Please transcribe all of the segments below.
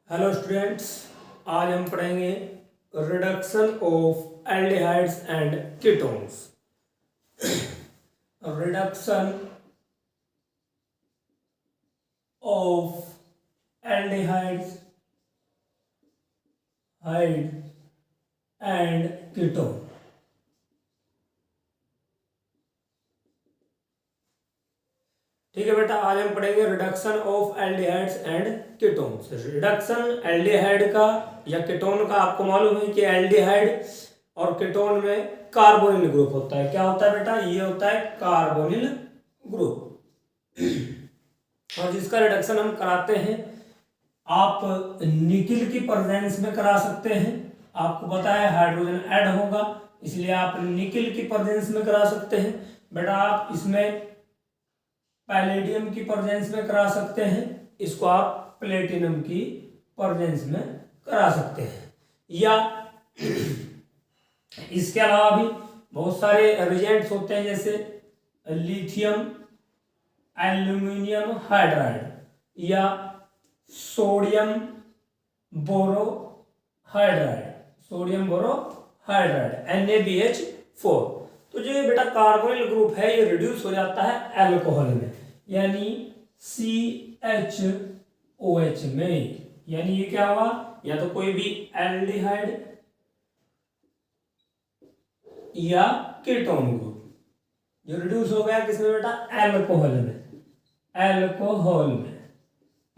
Hello students, आज हम पढ़ेंगे reduction of aldehydes and ketones. Reduction of aldehydes and ketone. ठीक है बेटा, आज हम पढ़ेंगे reduction of aldehydes and ketones. Reduction aldehyde का या कीटोन का, आपको मालूम है कि एल्डिहाइड और कीटोन में कार्बोनिल ग्रुप होता है। क्या होता है बेटा? ये होता है कार्बोनिल ग्रुप। और जिसका रिडक्शन हम कराते हैं, आप निकिल की प्रेजेंस में करा सकते हैं। आपको पता है हाइड्रोजन ऐड होगा, इसलिए आप निकिल की प्रेजेंस में करा सकते हैं। बेटा आप इसमें पैलेडियम की प्रेजेंस में करा सकते हैं, इसको आप प्लेटिनम की प्रेजेंस में करा सकते हैं। या इसके अलावा भी बहुत सारे रिएजेंट्स होते हैं, जैसे लिथियम एल्यूमिनियम हाइड्राइड या सोडियम बोरोहाइड्राइड NaBH4। तो जो ये बेटा कार्बोनिल ग्रुप है, ये रिड्यूस हो जाता है अल्कोहल में, यानी CHOH में। यानी ये क्या हुआ? या तो कोई भी एल्डिहाइड या कीटोन ग्रुप जो रिड्यूस हो गया किसमें बेटा? अल्कोहल में।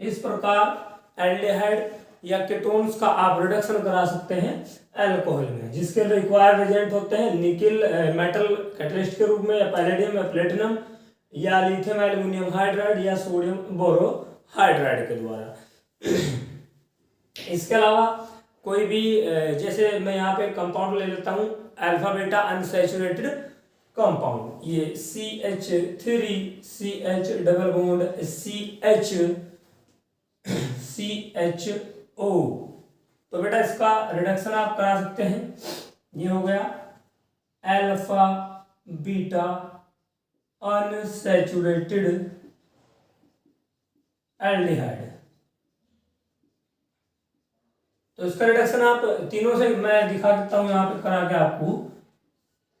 इस प्रकार एल्डिहाइड या कीटोन्स का आप रिडक्शन करा सकते हैं अल्कोहल में, जिसके रिक्वायर्ड रिएजेंट होते हैं निकिल मेटल कैटलिस्ट के रूप में, या पैलेडियम या प्लेटिनम, या लिथियम एल्यूमिनियम हाइड्राइड या सोडियम बोरोहाइड्राइड के द्वारा। इसके अलावा कोई भी, जैसे मैं यहाँ पे कंपाउंड ले लेता हूँ, अल्फा बीटा अनसैचुरेटेड कंपाउंड, ये CH3CH डबल बॉन्ड CHO। तो बेटा इसका रिडक्शन आप करा सकते हैं। ये हो गया अल्फा बीटा अनसैचुरेटेड एल्डिहाइड। तो इसका रिडक्शन आप तीनों से मैं दिखा देता हूं यहाँ पे करा के आपको।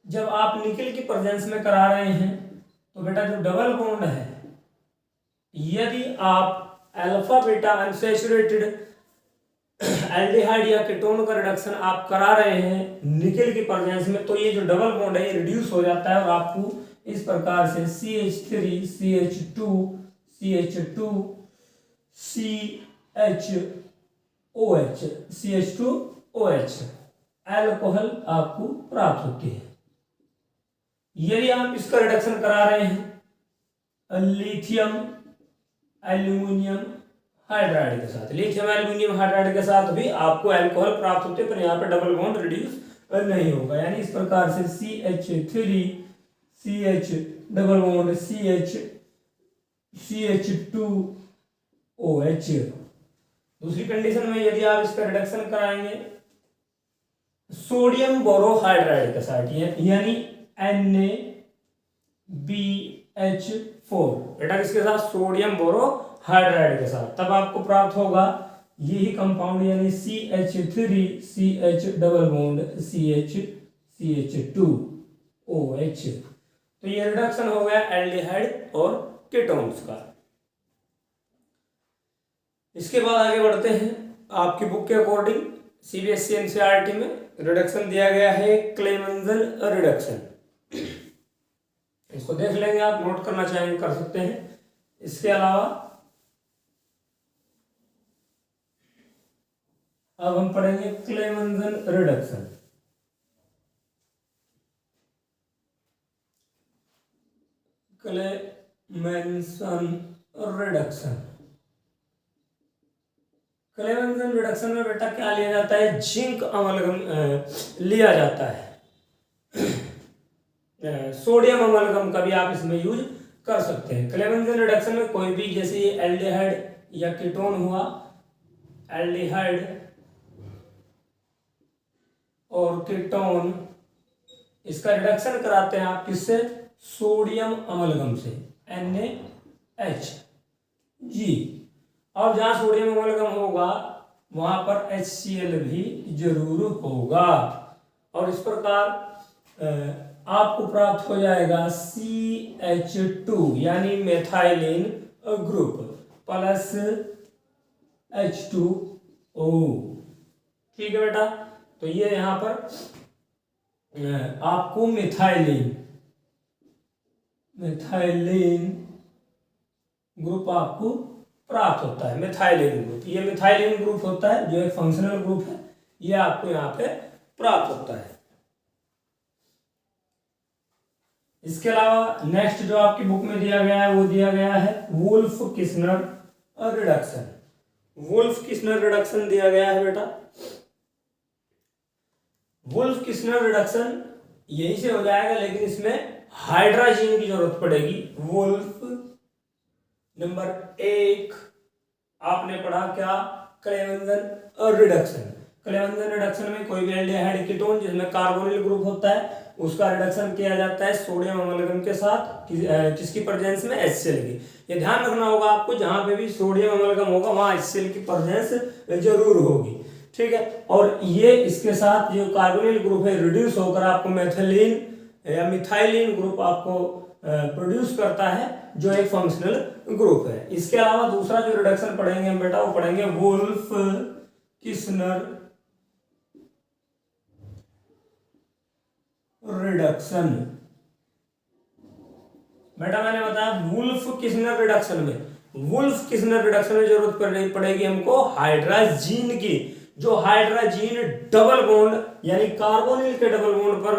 जब आप निकिल की प्रेजेंस में करा रहे हैं तो बेटा जो डबल बॉन्ड है, यदि आप अल्फा बीटा अनसैचुरेटेड एल्डिहाइड या कीटोन का रिडक्शन आप करा रहे हैं निकिल की प्रेजेंस में, तो ये जो डबल बॉन्ड है ये रिड्यूस हो जाता है और आपको इस प्रकार से CH3 CH2OH अल्कोहल आपको प्राप्त होती है। यदि आप इसका रिडक्शन करा रहे हैं लिथियम एल्यूमिनियम हाइड्राइड के साथ भी आपको अल्कोहल प्राप्त होते हैं, पर यहाँ पे डबल बॉन्ड रिड्यूस नहीं होगा। यानी इस प्रकार से CH3CH डबल बॉन्ड CH2OH। दूसरी कंडीशन में यदि आप इसका रिडक्शन कराएंगे सोडियम बोरोहाइड्राइड के साथ, यानी NaBH4, बेटा किसके साथ? सोडियम बोरोहाइड्राइड के साथ, तब आपको प्राप्त होगा यही कंपाउंड, यानी CH3CH डबल बॉन्ड CH2OH। तो ये रिडक्शन हो गया एल्डिहाइड और कीटोन्स का। इसके बाद आगे बढ़ते हैं। आपकी बुक के अकॉर्डिंग CBSE NCERT में रिडक्शन दिया गया है क्लेमेंजन रिडक्शन। इसको देख लेंगे, आप नोट करना चाहेंगे कर सकते हैं। इसके अलावा अब हम पढ़ेंगे क्लेमेंजन रिडक्शन। क्लेमेंजन रिडक्शन में बेटा क्या लिया जाता है? जिंक अमलगम लिया जाता है। सोडियम अमलगम का भी आप इसमें यूज कर सकते हैं। क्लेमेंजन रिडक्शन में कोई भी, जैसे ये एल्डिहाइड या कीटोन हुआ, एल्डिहाइड और कीटोन, इसका रिडक्शन कराते हैं आप किससे? सोडियम अमलगम से, NaHG। और जहां सोडियम अमलगम होगा वहां पर HCl भी जरूर होगा। और इस प्रकार आपको प्राप्त हो जाएगा CH2 यानी मेथाइलिन ग्रुप प्लस H2O। ठीक है बेटा, तो ये यहां पर आपको मिथाइलिन ग्रुप आपको प्राप्त होता है। मिथाइलिन ग्रुप, ये मिथाइलिन ग्रुप होता है जो एक फंक्शनल ग्रुप है, ये आपको यहाँ पे प्राप्त होता है। इसके अलावा नेक्स्ट जो आपकी बुक में दिया गया है वो दिया गया है Wolff Kishner reduction. Wolff Kishner reduction दिया गया है बेटा। वुल्फ किस्नर रिडक्शन यहीं से हो जाएगा, लेकिन इसमें हाइड्राजीन की जरूरत पड़ेगी। वुल्फ नंबर 1 आपने पढ़ा क्या, क्लेवेंजन रिडक्शन। क्लेवेंजन रिडक्शन में कोई भी एल्डिहाइड कीटोन जिसमें कार्बोनिल ग्रुप होता है उसका रिडक्शन किया जाता है सोडियम अमलगम के साथ, किसकी प्रेजेंस में, HCl की। ये ध्यान रखना होगा आपको, जहां पे भी सोडियम अमलगम होगा वहां HCl की प्रेजेंस जरूर होगी। ठीक है, और ये इसके साथ जो कार्बोनिल ग्रुप है रिड्यूस होकर आपको मेथिलीन या मिथाइलिन ग्रुप आपको प्रोड्यूस करता है जो एक फंक्शनल ग्रुप है। इसके अलावा दूसरा जो रिडक्शन पढ़ेंगे हम बेटा वो पढ़ेंगे वुल्फ किस्नर रिडक्शन। बेटा मैंने बताया वुल्फ किस्नर रिडक्शन में जरूरत पड़ेगी हमको हाइड्राजीन की। जो हाइड्राजीन डबल बॉन्ड यानी कार्बोनिल के डबल बॉन्ड पर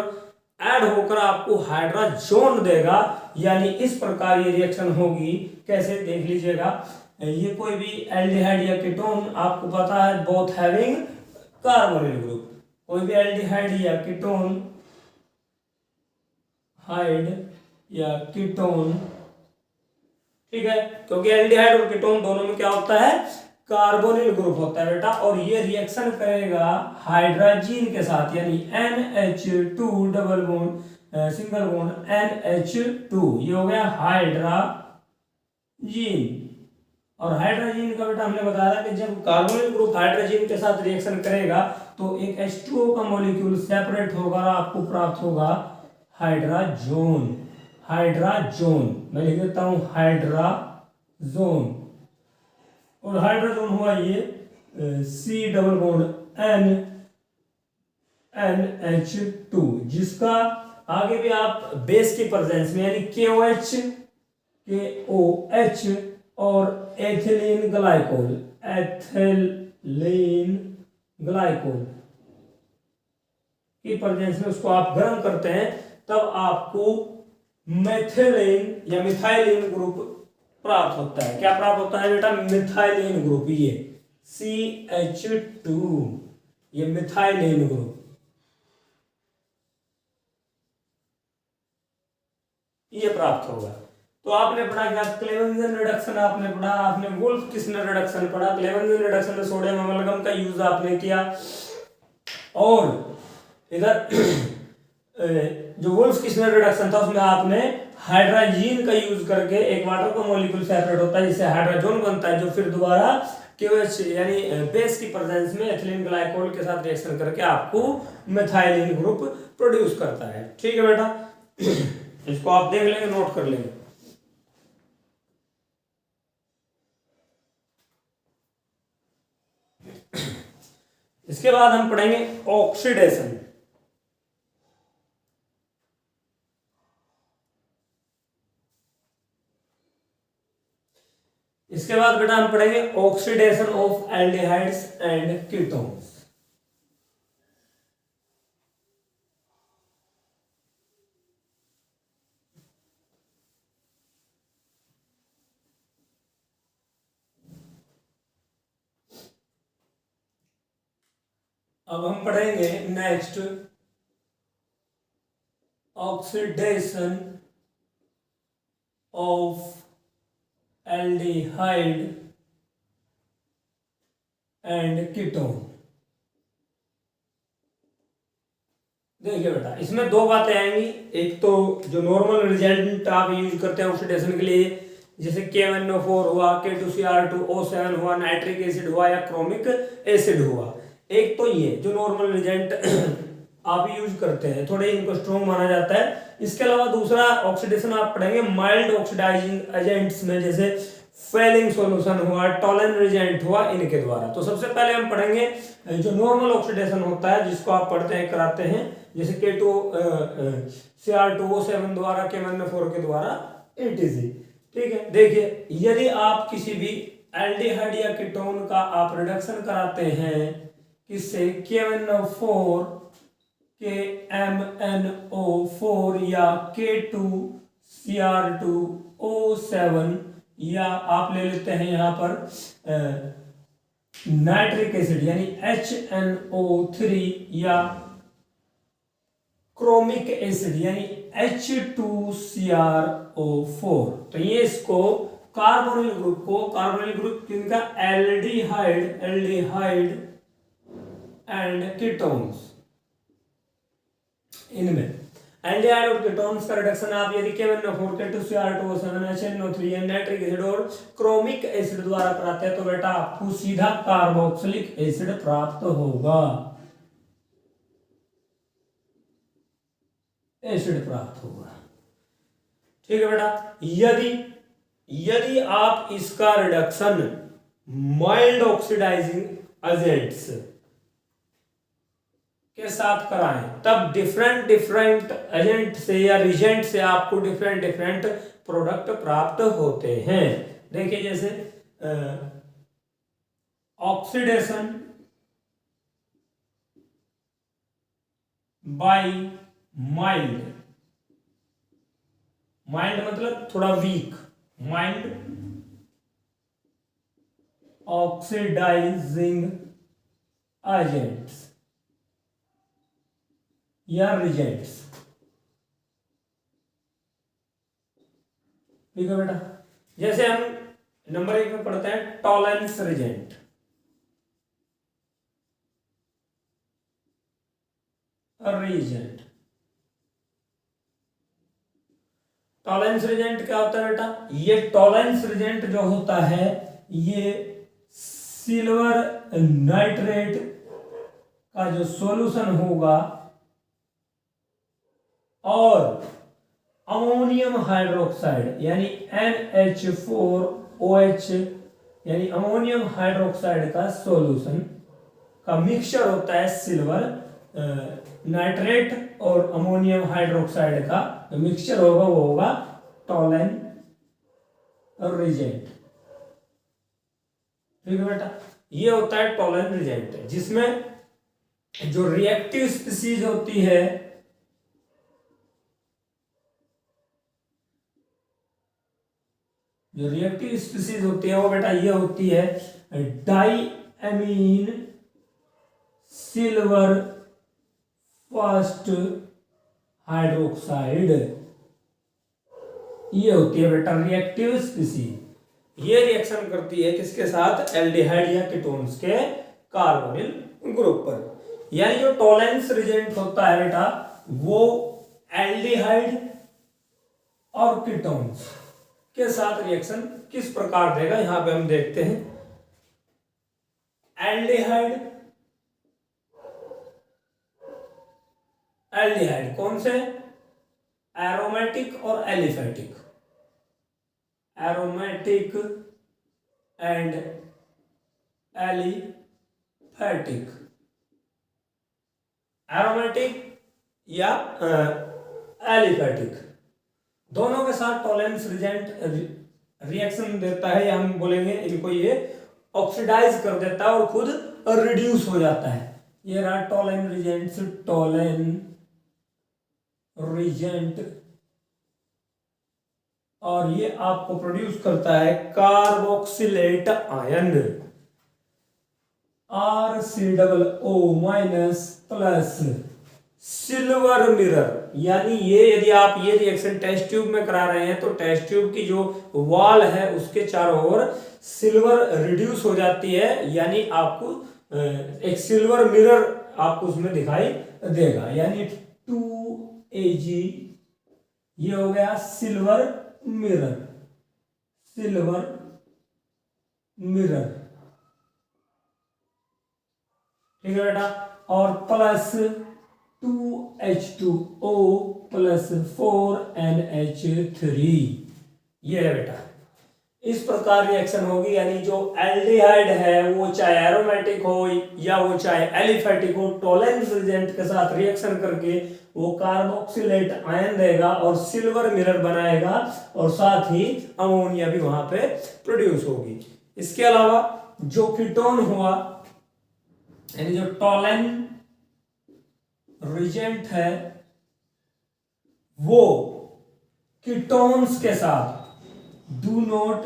ऐड होकर आपको हाइड्राजोन देगा, यानी इस प्रकार ये रिएक्शन होगी। कैसे, देख लीजिएगा, ये कोई भी एल्डिहाइड या कीटोन आपको पता है बोथ हैविंग कार्बोनिल ग्रुप। कोई भी एल्डिहाइड या कीटोन, हाइड या कीटोन, ठीक है, क्योंकि एल्डिहाइड और कीटोन दोनों में क्या होता है, कार्बोनिल ग्रुप होता है बेटा। और ये रिएक्शन करेगा हाइड्राजीन के साथ, यानी NH2 double bond single bond NH2, ये हो गया हाइड्राजीन। और हाइड्राजीन का बेटा हमने बताया कि जब कार्बोनिल ग्रुप हाइड्राजीन के साथ रिएक्शन करेगा तो एक H2O का मॉलिक्यूल सेपरेट होगा और आपको प्राप्त होगा हाइड्राजोन। मैं लिख देता हूं हाइड्राजोन। और हाइड्रोजन हुआ ये C डबल बॉन्ड NH2, जिसका आगे भी आप बेस की प्रेजेंस में यानी KOH और एथिलीन ग्लाइकोल की प्रेजेंस में उसको आप गर्म करते हैं, तब आपको मेथिलीन या मिथाइलिन ग्रुप प्राप्त होता है। क्या प्राप्त होता है बेटा, मिथाइलिन ग्रुप। ये CH2, ये मिथाइलिन ग्रुप, ये प्राप्त होगा। तो आपने पढ़ा क्या, क्लेवेंजन रिडक्शन आपने पढ़ा, आपने वुल्फ किस्नर रिडक्शन पढ़ा। क्लेवेंजन रिडक्शन में सोडियम अमलगम का यूज आपने किया, और इधर जो वुल्फ किस्नर रिडक्शन था उसमें आपने हाइड्राजीन का यूज करके एक वाटर का मॉलिक्यूल सेपरेट होता है जिससे हाइड्रोजन बनता है, जो फिर दोबारा KOH यानी बेस की प्रेजेंस में एथिलीन ग्लाइकोल के साथ रिएक्शन करके आपको मेथाइलिन ग्रुप प्रोड्यूस करता है। ठीक है बेटा, इसको आप देख लेंगे, नोट कर लेंगे। इसके बाद हम पढ़ेंगे ऑक्सीडेशन। इसके बाद बेटा हम पढ़ेंगे oxidation of aldehydes and ketones. अब हम पढ़ेंगे next oxidation of aldehyde and ketone. देखिए बेटा, इसमें दो बातें आएंगी। एक तो जो नॉर्मल रिजल्ट आप यूज करते हैं ऑक्सीडेशन के लिए, जैसे KNO4 हुआ, K2Cr2O7 हुआ, नाइट्रिक एसिड हुआ या क्रोमिक एसिड हुआ। एक तो ये जो नॉर्मल रिजेंट आप यूज करते हैं, थोड़े इनको स्ट्रॉन्ग माना जाता है। इसके अलावा दूसरा ऑक्सीडेशन आप पढ़ेंगे माइल्ड ऑक्सीडाइजिंग एजेंट्स में, जैसे फेलिंग सॉल्यूशन हुआ, टॉलन रिजेंट हुआ, इनके द्वारा। तो सबसे पहले हम पढ़ेंगे जो नॉर्मल ऑक्सीडेशन होता है, जिसको आप पढ़ते हैं, कराते हैं, जैसे K2Cr2O7 द्वारा, KMnO4 के द्वारा, etc। ठीक है, देखिए यदि आप किसी भी एल्डिहाइड या कीटोन का आप रिडक्शन कराते हैं, किससे, KMnO4, KMnO4 या K2Cr2O7, या आप ले लेते हैं यहां पर नाइट्रिक एसिड यानी HNO3, या क्रोमिक एसिड यानी H2Cr4। तो ये इसको कार्बोनिल ग्रुप किनका, एल्डिहाइड एंड कीटोन्स, इनमें एल्डिहाइड और कीटोन्स का रिडक्शन आप यदि KMnO4, K2Cr2O7, HNO3 nitric acid और क्रोमिक एसिड द्वारा कराते हैं, तो बेटा आपको सीधा कार्बोक्सिलिक एसिड प्राप्त होगा, एसिड प्राप्त होगा। ठीक है बेटा, यदि आप इसका रिडक्शन माइल्ड ऑक्सीडाइजिंग एजेंट्स के साथ कराएं, तब डिफरेंट एजेंट से या रिजेंट से आपको डिफरेंट प्रोडक्ट प्राप्त होते हैं। देखिए जैसे ऑक्सीडेशन बाय माइल्ड मतलब थोड़ा वीक, माइल्ड ऑक्सीडाइजिंग एजेंट्स या रिजेंट्स। ठीक है बेटा, जैसे हम नंबर 1 में पढ़ते हैं टॉलेंस रिजेंट। टॉलेंस रिजेंट क्या होता है बेटा, ये टॉलेंस रिजेंट जो होता है, ये सिल्वर नाइट्रेट का जो सॉल्यूशन होगा और अमोनियम हाइड्रोक्साइड यानी NH4OH यानी अमोनियम हाइड्रोक्साइड का सॉल्यूशन का मिक्सचर होता है। सिल्वर नाइट्रेट और अमोनियम हाइड्रोक्साइड का मिक्सचर होगा, वो होगा टॉलेन रिजेंट। ठीक है बेटा, ये होता है टॉलेन रिजेंट, जिसमें जो रिएक्टिव स्पीसीज होती है, वो बेटा ये होती है diammine silver first hydroxide, ये होती है बेटा रिएक्टिव स्पीसीज। ये रिएक्शन करती है किसके साथ, एल्डिहाइड या कीटोन्स के कार्बोनिल ग्रुप पर। यानी जो टॉलेंस रिजेंट होता है बेटा, वो एल्डिहाइड और कीटोन्स के साथ रिएक्शन किस प्रकार देगा, यहां पे हम देखते हैं। एल्डिहाइड कौन से, एरोमेटिक और aliphatic, aromatic and aliphatic, aromatic या एलिफेटिक, दोनों के साथ टॉलेंस रिजेंट रिएक्शन देता है, या हम बोलेंगे इनको ये ऑक्सीडाइज कर देता है और खुद रिड्यूस हो जाता है। ये रहा टॉलेन रिजेंट्स, टॉलेन रिजेंट, और ये आपको प्रोड्यूस करता है carboxylate ion, RCOO- silver mirror. यानी ये यदि आप ये रिएक्शन टेस्ट ट्यूब में करा रहे हैं, तो टेस्ट ट्यूब की जो वॉल है उसके चारों ओर सिल्वर रिड्यूस हो जाती है, यानी आपको एक सिल्वर मिरर आपको उसमें दिखाई देगा। यानी 2Ag ये हो गया सिल्वर मिरर, सिल्वर मिरर, ठीक है बेटा, और प्लस 2H2O प्लस 4NH3, ये है बेटा। इस प्रकार रिएक्शन होगी, यानी जो एल्डिहाइड है वो चाहे एरोमेटिक हो या वो चाहे एलिफेटिक हो, टोलेंस एजेंट के साथ रिएक्शन करके वो कार्बोक्सिलेट आयन देगा और सिल्वर मिरर बनाएगा, और साथ ही अमोनिया भी वहां पे प्रोड्यूस होगी। इसके अलावा जो कीटोन हुआ, यानी जो टोलेन रिजेंट है, वो कीटोन्स के साथ do not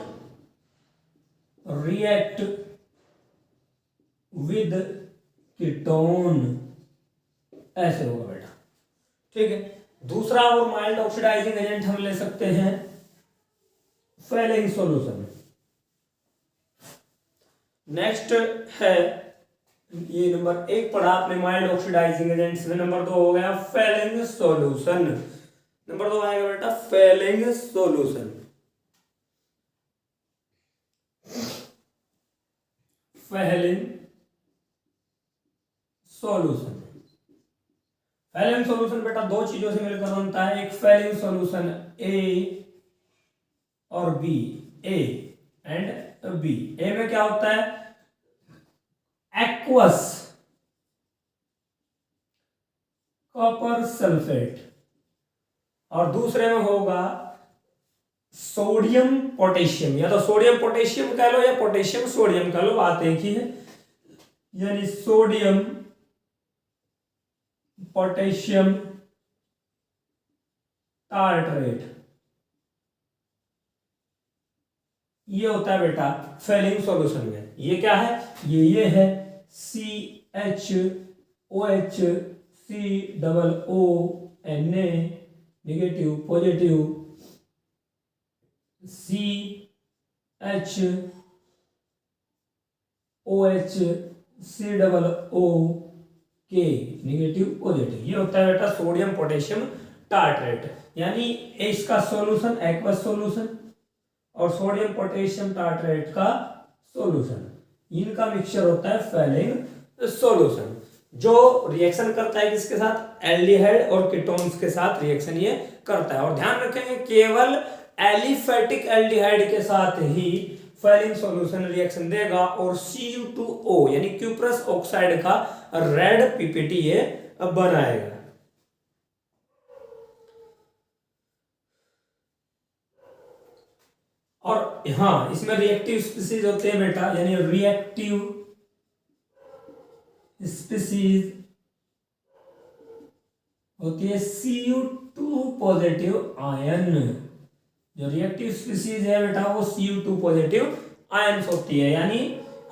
react with ketone, ऐसे होगा बेटा, ठीक है। दूसरा और माइल्ड ऑक्सीडाइजिंग एजेंट हम ले सकते हैं फेलिंग सॉल्यूशन। नेक्स्ट है, ये नंबर 1 पढ़ा आपने माइल्ड ऑक्सीडाइजिंग एजेंट्स में, नंबर 2 हो गया फेलिंग सॉल्यूशन। नंबर 2 आएगा बेटा Fehling solution. Fehling solution, Fehling solution बेटा दो चीजों से मिलकर बनता है, एक फेलिंग सॉल्यूशन ए और बी, ए एंड बी। ए में क्या होता है, एक्वस कॉपर सल्फेट, और दूसरे में होगा सोडियम पोटेशियम, या तो सोडियम पोटेशियम कह लो या पोटेशियम सोडियम कह लो, बात एक ही है, यानी सोडियम पोटेशियम टार्टरेट, ये होता है बेटा फेलिंग सॉल्यूशन में। ये क्या है, ये है CHOH COO Na negative positive, CHOH COOK negative positive, ये होता है बेटा सोडियम पोटेशियम टार्टरेट। यानी इसका सॉल्यूशन एक्वस सॉल्यूशन और सोडियम पोटेशियम टार्टरेट का सॉल्यूशन, इनका मिक्सचर होता है फेलिंग सॉल्यूशन, जो रिएक्शन करता है किसके साथ, एल्डिहाइड और कीटोन्स के साथ रिएक्शन ये करता है। और ध्यान रखेंगे केवल एलिफेटिक एल्डिहाइड के साथ ही फेलिंग सॉल्यूशन रिएक्शन देगा, और Cu2O यानी क्यूप्रस ऑक्साइड का रेड पीपीटी ये बनाएगा। और हाँ, इसमें रिएक्टिव स्पीसीज होते हैं बेटा, यानी रिएक्टिव स्पीसीज होती है Cu2 पॉजिटिव आयन। जो रिएक्टिव स्पीसीज है बेटा वो Cu2 पॉजिटिव आयन होती है। यानी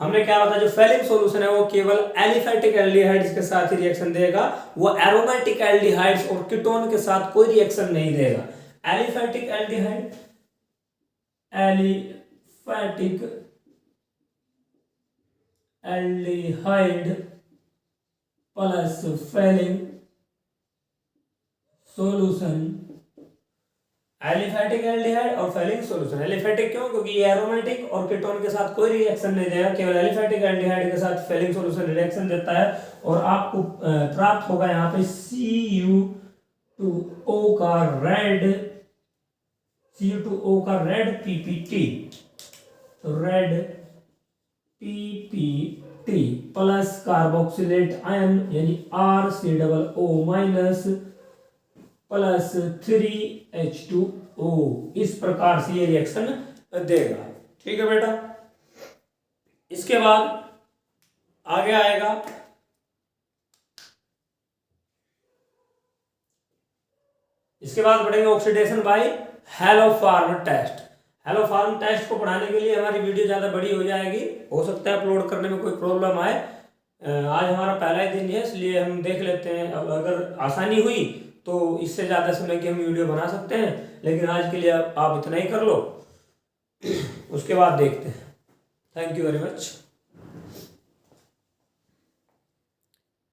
हमने क्या बताया, जो फेलिंग सॉल्यूशन है वो केवल एलिफेटिक एल्डिहाइड्स के साथ ही रिएक्शन देगा, वो एरोमेटिक एल्डिहाइड्स और कीटोन के साथ कोई रिएक्शन नहीं देगा। Aliphatic aldehyde, aliphatic aldehyde plus Fehling solution, aliphatic aldehyde और फेलिंग सॉल्यूशन। एलिफेटिक क्यों, क्योंकि ये एरोमेटिक और कीटोन के साथ कोई रिएक्शन नहीं देगा, केवल एलिफेटिक एल्डिहाइड के साथ फेलिंग सॉल्यूशन रिएक्शन देता है, और आपको प्राप्त होगा यहाँ पे Cu2O का red PPT, red PPT plus carboxylate ion यानी RCOO माइनस प्लस 3H2O, इस प्रकार से ये रिएक्शन देगा। ठीक है बेटा, इसके बाद आगे आएगा पढ़ेंगे oxidation by haloform test. Haloform test को पढ़ाने के लिए हमारी वीडियो ज़्यादा बड़ी हो जाएगी, हो सकता है अपलोड करने में कोई प्रॉब्लम आए। आज हमारा पहला ही दिन है, इसलिए हम देख लेते हैं, अब अगर आसानी हुई तो इससे ज़्यादा समय की हम वीडियो बना सकते हैं, लेकिन आज के लिए आप इतना ही कर लो, उसके बाद देखते हैं। Thank you very much.